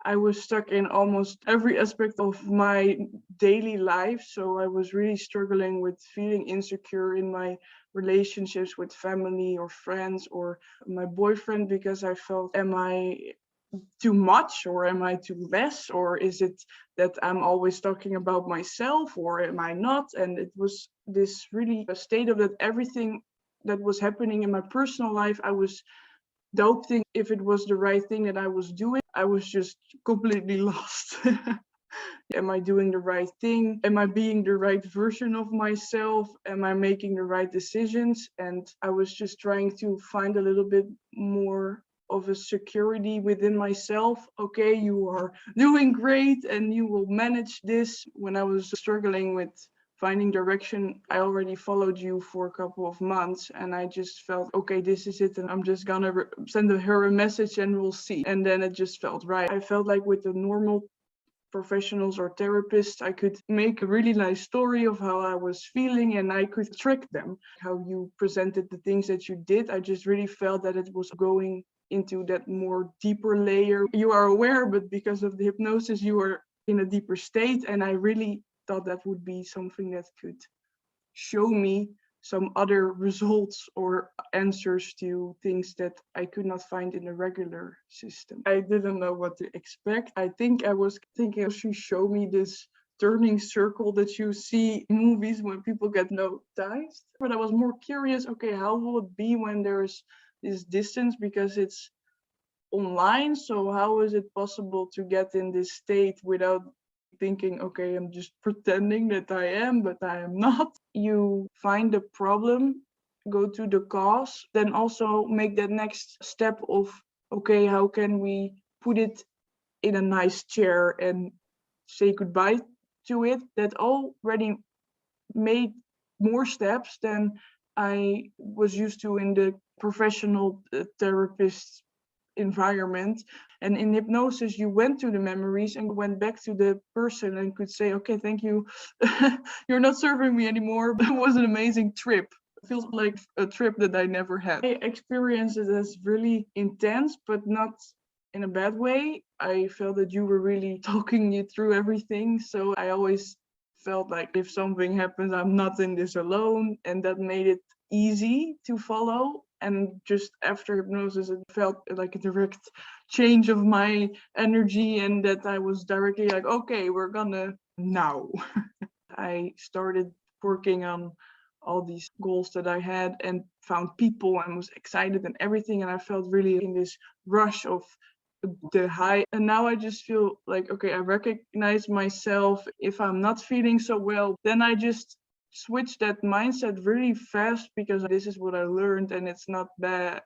I was stuck in almost every aspect of my daily life. So I was really struggling with feeling insecure in my relationships with family or friends or my boyfriend, because I felt, am I too much or am I too less? Or is it that I'm always talking about myself or am I not? And it was this really a state of that everything that was happening in my personal life, I was doubting if it was the right thing that I was doing. I was just completely lost. Am I doing the right thing? Am I being the right version of myself? Am I making the right decisions? And I was just trying to find a little bit more of a security within myself. Okay, you are doing great and you will manage this. When I was struggling with finding direction, I already followed you for a couple of months and I just felt, okay, this is it. And I'm just gonna send her a message and we'll see. And then it just felt right. I felt like with the normal professionals or therapists, I could make a really nice story of how I was feeling and I could track them. How you presented the things that you did, I just really felt that it was going into that more deeper layer. You are aware, but because of the hypnosis, you are in a deeper state. And I really thought that would be something that could show me some other results or answers to things that I could not find in the regular system. I didn't know what to expect. I think I was thinking she showed me this turning circle that you see in movies when people get hypnotized. But I was more curious, okay, how will it be when there's this distance because it's online? So how is it possible to get in this state without thinking, okay, I'm just pretending that I am, but I am not? You find the problem, go to the cause, then also make that next step of, okay, how can we put it in a nice chair and say goodbye to it? That already made more steps than I was used to in the professional therapist environment. And in hypnosis, you went to the memories and went back to the person and could say, okay, thank you. You're not serving me anymore. But it was an amazing trip. It feels like a trip that I never had. I experienced it as really intense, but not in a bad way. I felt that you were really talking me through everything. So I always felt like if something happens, I'm not in this alone. And that made it easy to follow. And just after hypnosis, it felt like a direct change of my energy, and that I was directly like, okay, we're gonna now. I started working on all these goals that I had and found people and was excited and everything. And I felt really in this rush of the high. And now I just feel like, okay, I recognize myself. If I'm not feeling so well, then I just switch that mindset really fast, because this is what I learned and it's not bad,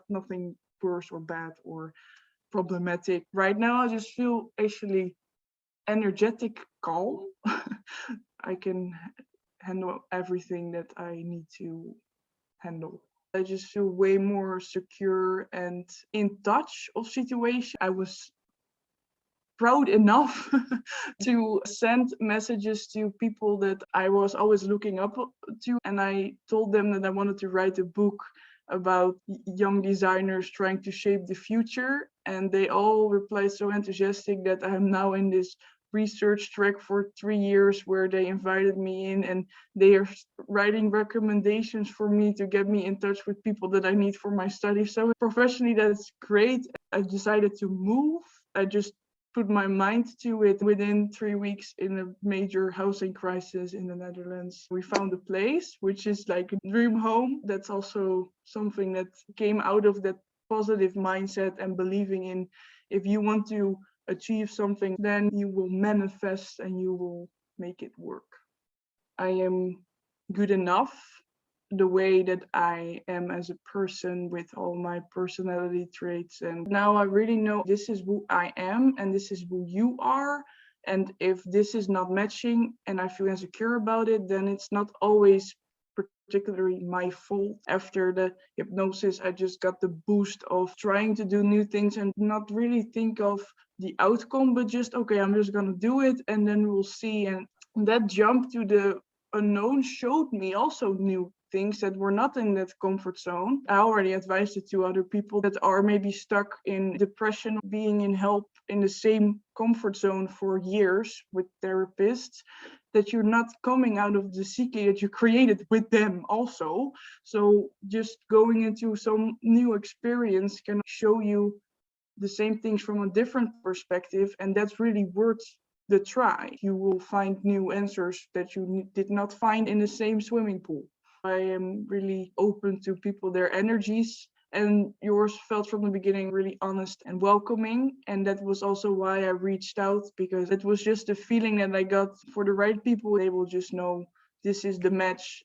nothing worse or bad or problematic. Right now I just feel actually energetic calm. I can handle everything that I need to handle. I just feel way more secure and in touch of situation. I was proud enough to send messages to people that I was always looking up to. And I told them that I wanted to write a book about young designers trying to shape the future. And they all replied so enthusiastic that I'm now in this research track for 3 years where they invited me in and they are writing recommendations for me to get me in touch with people that I need for my study. So professionally, that's great. I decided to move. I just put my mind to it. Within 3 weeks, in a major housing crisis in the Netherlands, we found a place which is like a dream home. That's also something that came out of that positive mindset and believing in, if you want to achieve something, then you will manifest and you will make it work. I am good enough the way that I am as a person with all my personality traits. And now I really know this is who I am and this is who you are. And if this is not matching and I feel insecure about it, then it's not always particularly my fault. After the hypnosis, I just got the boost of trying to do new things and not really think of the outcome, but just, okay, I'm just gonna do it and then we'll see. And that jump to the unknown showed me also new things that were not in that comfort zone. I already advised it to other people that are maybe stuck in depression, being in help in the same comfort zone for years with therapists, that you're not coming out of the psyche that you created with them also. So just going into some new experience can show you the same things from a different perspective, and that's really worth the try. You will find new answers that you did not find in the same swimming pool. I am really open to people, their energies, and yours felt from the beginning really honest and welcoming. And that was also why I reached out, because it was just a feeling that I got for the right people. They will just know this is the match